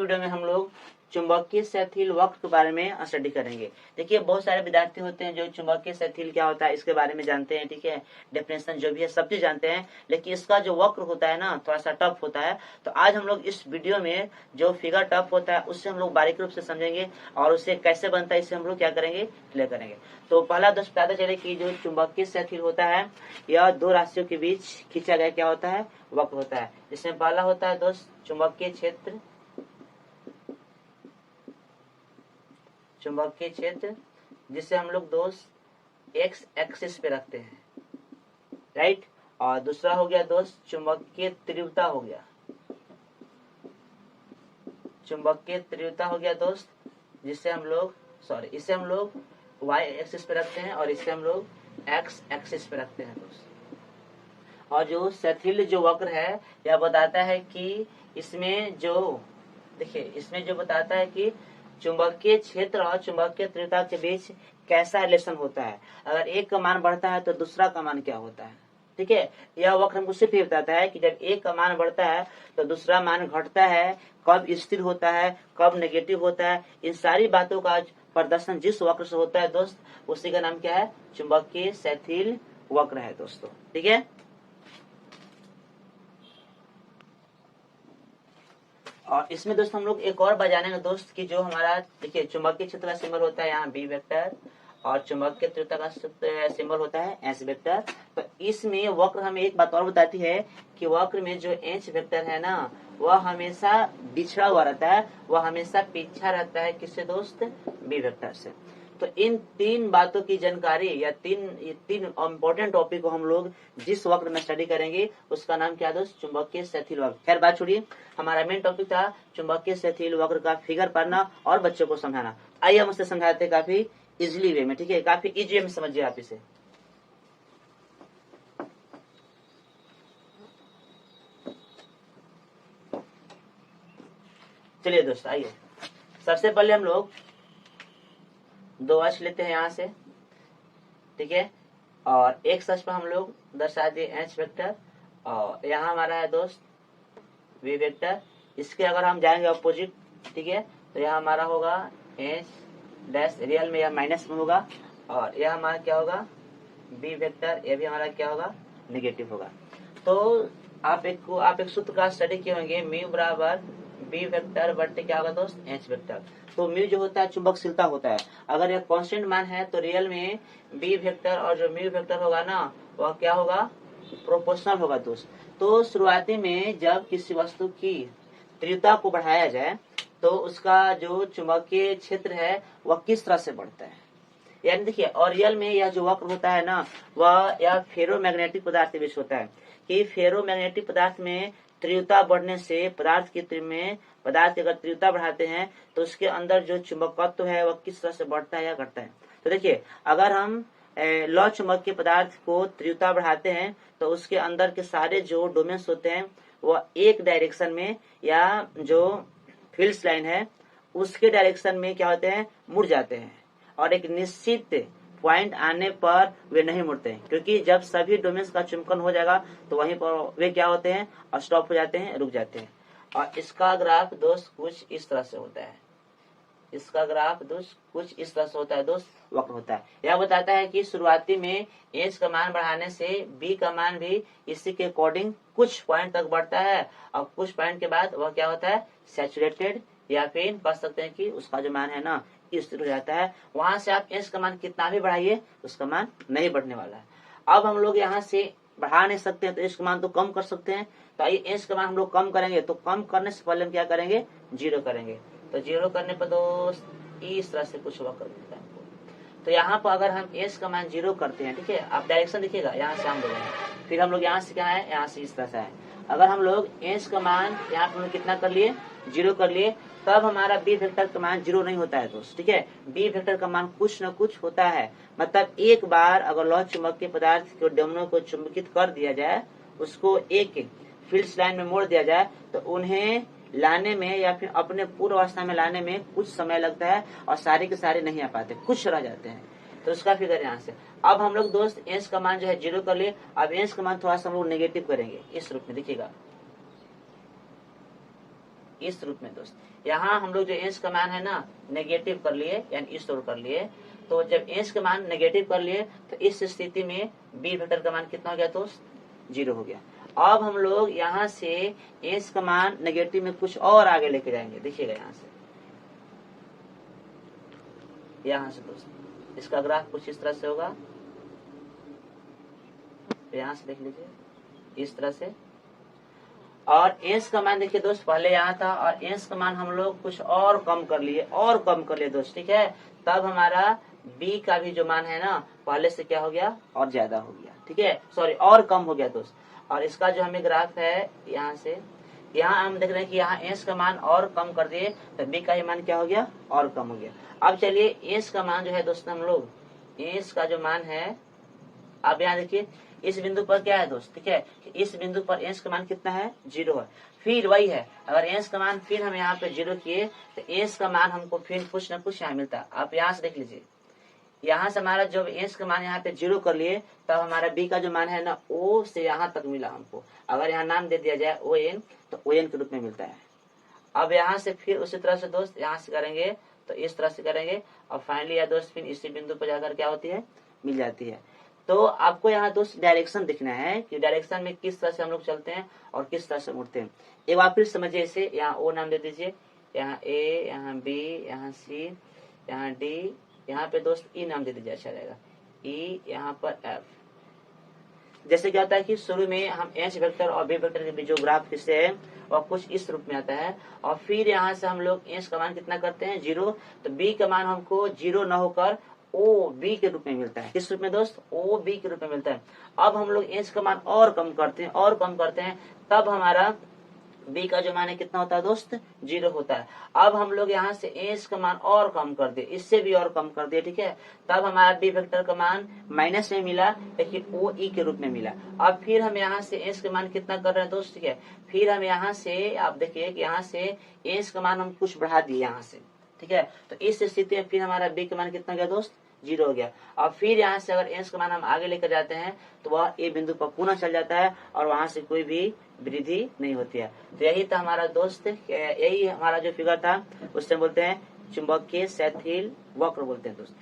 Video में हम लोग चुंबकीय स्थैथिल वक्र के बारे में स्टडी करेंगे। देखिए बहुत सारे विद्यार्थी होते हैं जो चुंबकीय स्थैथिल क्या होता है इसके बारे में जानते हैं, ठीक है, डेफिनेशन जो भी है सब चीज जानते हैं, लेकिन इसका जो वक्र होता है ना थोड़ा सा टफ होता है। तो आज हम लोग इस वीडियो में जो फिगर टफ होता है उससे हम लोग बारीक रूप से समझेंगे और उससे कैसे बनता है इससे हम लोग क्या करेंगे, क्लियर करेंगे। तो पहला दोस्त पता चले कि जो चुंबकीय स्थैथिल होता है यह दो राशियों के बीच खींचा गया क्या होता है, वक्र होता है। इसमें पहला होता है दोस्त चुंबकीय क्षेत्र, चुंबकीय क्षेत्र जिसे हम लोग दोस्त एक्स एक्सिस पे रखते हैं, राइट। और दूसरा हो गया दोस्त चुंबकीय तीव्रता हो गया, चुंबकीय तीव्रता हो गया दोस्त जिससे हम लोग इसे हम लोग वाई एक्सिस पे रखते हैं और इसे हम लोग एक्स एक्सिस पे रखते हैं दोस्त। और जो स्थैथिल जो वक्र है यह बताता है कि इसमें जो देखिए इसमें जो बताता है कि चुंबकीय क्षेत्र और चुंबकीय तीव्रता के बीच कैसा रिलेशन होता है। अगर एक का मान बढ़ता है तो दूसरा का मान क्या होता है, ठीक है। यह वक्र हमको सिर्फ ये बताता है कि जब एक का मान बढ़ता है तो दूसरा मान घटता है, कब स्थिर होता है, कब नेगेटिव होता है। इन सारी बातों का प्रदर्शन जिस वक्र से होता है दोस्त उसी का नाम क्या है, चुंबकीय स्थैथिल वक्र है दोस्तों, ठीक है। और इसमें दोस्त हम लोग एक और बात जानेंगे दोस्त कि जो हमारा देखिए चुंबकीय क्षेत्र का सिंबल होता है यहाँ बी वेक्टर और चुंबकीय तीव्रता का सिंबल होता है एच वेक्टर। तो इसमें वक्र हमें एक बात और बताती है कि वक्र में जो एच वेक्टर है ना वह हमेशा बिछड़ा हुआ रहता है, वह हमेशा पीछा रहता है किससे दोस्त, बी वेक्टर से। तो इन तीन बातों की जानकारी या तीन इम्पोर्टेंट टॉपिक को हम लोग जिस वक्र में स्टडी करेंगे उसका नाम क्या दोस्त, चुंबकीय स्थैथिल वक्र। खैर बात छोड़िए, हमारा मेन टॉपिक था चुंबकीय स्थैथिल वक्र का फिगर पढ़ना और बच्चों को समझाना। आइए हम उसे समझाते हैं काफी इजिली वे में, ठीक है, काफी इजी वे में समझिए आप इसे। चलिए दोस्त आइए, सबसे पहले हम लोग दो अक्ष लेते हैं यहाँ से, ठीक है, और एक अक्ष पर हम लोग दर्शा दिए एच वेक्टर और यहाँ हमारा है दोस्त वी वेक्टर। इसके अगर हम जाएंगे अपोजिट, ठीक है, तो यहाँ हमारा होगा एच डैश, रियल में यह माइनस में होगा और यह हमारा क्या होगा बी वेक्टर, यह भी हमारा क्या होगा नेगेटिव होगा। तो आप एक सूत्र का स्टडी किए होंगे, म्यू बराबर बी वेक्टर बटे क्या होगा दोस्त एच वेक्टर। तो म्यू जो होता है चुंबकशीलता होता है, अगर यह कांस्टेंट मान है तो रियल में बी वेक्टर और जो म्यू वेक्टर होगा ना वह क्या होगा, प्रोपोर्शनल होगा दोस्त। तो शुरुआती में जब किसी वस्तु की तीव्रता को बढ़ाया जाए तो उसका जो चुंबकीय क्षेत्र है वह किस तरह से बढ़ता है, यानी देखिए। और रियल में यह जो वक्र होता है ना वह यह फेरोमैग्नेटिक पदार्थ के बीच होता है कि फेरोमैग्नेटिक पदार्थ में तीव्रता बढ़ने से पदार्थ की अगर तीव्रता बढ़ाते हैं तो उसके अंदर जो चुंबकत्व है वह किस तरह से बढ़ता है या घटता है। तो देखिए अगर हम लौ चुंबकीय पदार्थ को तीव्रता बढ़ाते हैं तो उसके अंदर के सारे जो डोमेन्स होते हैं वह एक डायरेक्शन में या जो फील्ड लाइन है उसके डायरेक्शन में क्या होते हैं, मुड़ जाते हैं और एक निश्चित पॉइंट आने पर वे नहीं मुड़ते हैं, क्योंकि जब सभी डोमेन्स का चुंबकन हो जाएगा तो वहीं पर वे क्या होते हैं, स्टॉप हो जाते हैं, रुक जाते हैं। और इसका ग्राफ दोस्त कुछ इस तरह से होता है, इसका ग्राफ दोस्त कुछ इस तरह से होता है दोस्त, वक्र होता है। यह बताता है कि शुरुआती में एच का मान बढ़ाने से बी का मान भी इसी के अकॉर्डिंग कुछ पॉइंट तक बढ़ता है और कुछ पॉइंट के बाद वह क्या होता है, सैचुरेटेड या फिर कह सकते हैं कि उसका जो मान है ना स्थिर हो जाता है। वहां से आप एच का मान कितना भी बढ़ाइए उसका मान नहीं बढ़ने वाला है। अब हम लोग यहाँ से बढ़ा नहीं सकते हैं तो एच का मान तो कम कर सकते हैं। तो आइए एच का मान हम लोग कम करेंगे, तो कम करने से पहले हम क्या करेंगे, जीरो करेंगे। तो जीरो करने पर दोस्त इस तरह से कुछ वक्र मिलता है। तो यहाँ पर अगर हम एच का मान जीरो करते हैं, ठीक है, आप डायरेक्शन देखिएगा, यहाँ से हम लोग फिर हम लोग यहाँ से क्या है, यहाँ से इस तरह से है। अगर हम लोग एच का मान यहाँ पर कितना कर लिए, जीरो कर लिए, तब हमारा बी वेक्टर का मान जीरो नहीं होता है दोस्त, ठीक है। बी वेक्टर का मान कुछ न कुछ होता है। मतलब एक बार अगर लौह चुंबकीय पदार्थ के डोमेनों को चुंबकित कर दिया जाए, उसको एक फील्ड लाइन में मोड़ दिया जाए तो उन्हें लाने में या फिर अपने पूर्व अवस्था में लाने में कुछ समय लगता है और सारे के सारे नहीं आ पाते, कुछ रह जाते हैं। तो उसका फिगर यहाँ से। अब हम लोग दोस्त एच का मान जो है जीरो कर लिए, अब एच का मान थोड़ा सा हम लोग नेगेटिव करेंगे इस रूप में, देखिएगा इस रूप में दोस्त। यहाँ हम लोग जो एंश का मान है ना नेगेटिव कर लिए, यानी इस ओर कर लिए। तो जब एंश का मान नेगेटिव कर लिए तो इस स्थिति में बी वेक्टर का मान कितना हो गया दोस्त? 0 हो गया। अब हम लोग यहाँ से एंश का मान नेगेटिव में कुछ और आगे लेके जाएंगे। देखिएगा यहाँ से दोस्त इसका ग्राफ कुछ इस तरह से होगा। यहाँ से देख लीजिए इस तरह से। और एंश का मान देखिए दोस्त पहले यहाँ था और एंश का मान हम लोग कुछ और कम कर लिए दोस्त, ठीक है। तब हमारा बी का भी जो मान है ना पहले से क्या हो गया और ज्यादा हो गया, ठीक है, सॉरी और कम हो गया दोस्त। और इसका जो हमें ग्राफ है यहाँ से, यहाँ हम देख रहे हैं कि यहाँ एंश का मान और कम कर दिए तो बी का ही मान क्या हो गया और कम हो गया। अब चलिए एंश का मान जो है दोस्त हम लोग एंश का जो मान है, अब यहाँ देखिए इस बिंदु पर क्या है दोस्त, ठीक है, इस बिंदु पर एंश का मान कितना है 0 है। फिर वही है, अगर एंश का मान फिर हम यहाँ पे 0 किए तो एंश का मान हमको फिर कुछ न कुछ यहाँ मिलता है। आप यहाँ से देख लीजिए, यहाँ से हमारा जब एंश का मान यहाँ पे 0 कर लिए तब हमारा बी का जो मान है ना ओ से यहाँ तक मिला हमको। अगर यहाँ नाम दे दिया जाए ओ एन तो ओ एन के रूप में मिलता है। अब यहाँ से फिर उसी तरह से दोस्त यहाँ से करेंगे तो इस तरह से करेंगे और फाइनली यह दोस्त फिर इसी बिंदु पर जाकर क्या होती है मिल जाती है। तो आपको यहाँ दोस्त डायरेक्शन दिखना है कि डायरेक्शन में किस तरह से हम लोग चलते हैं और किस तरह से मुड़ते हैं। एक बार फिर समझिए इसे, यहाँ ओ नाम दे दीजिए, यहाँ ए, यहाँ बी, यहाँ सी, यहाँ डी, यहाँ पे दोस्त ई नाम दे दीजिए, अच्छा रहेगा, ई, यहाँ पर एफ। जैसे क्या होता है कि शुरू में हम एच वेक्टर और बी वेक्टर के बीच जो ग्राफ किससे है और कुछ इस रूप में आता है और फिर यहाँ से हम लोग एच का मान कितना करते हैं 0, तो बी का मान हमको 0 न होकर ओ बी के रूप में मिलता है। किस रूप में दोस्त? ओ बी के रूप में मिलता है। अब हम लोग एच का मान और कम करते हैं तब हमारा बी का जो मान है कितना होता है दोस्त 0 होता है। अब हम लोग यहाँ से एच का मान और कम कर दिए, इससे भी और कम कर दिए, ठीक है, तब हमारा बी वेक्टर का मान माइनस में मिला लेकिन ओ ई के रूप में मिला। अब फिर हम यहाँ से एच का मान कितना कर रहे हैं दोस्त, ठीक है, फिर हम यहाँ से आप देखिए कि यहाँ से एच का मान हम कुछ बढ़ा दिए यहाँ से, ठीक है, तो इस स्थिति में फिर हमारा बी का मान कितना गया दोस्त 0 हो गया। और फिर यहाँ से अगर एंश का मान हम आगे लेकर जाते हैं तो वह ए बिंदु पर पुनः चल जाता है और वहां से कोई भी वृद्धि नहीं होती है। तो यही था हमारा दोस्त, यही हमारा जो फिगर था उससे बोलते हैं चुंबकीय शिथिल वक्र बोलते हैं दोस्त।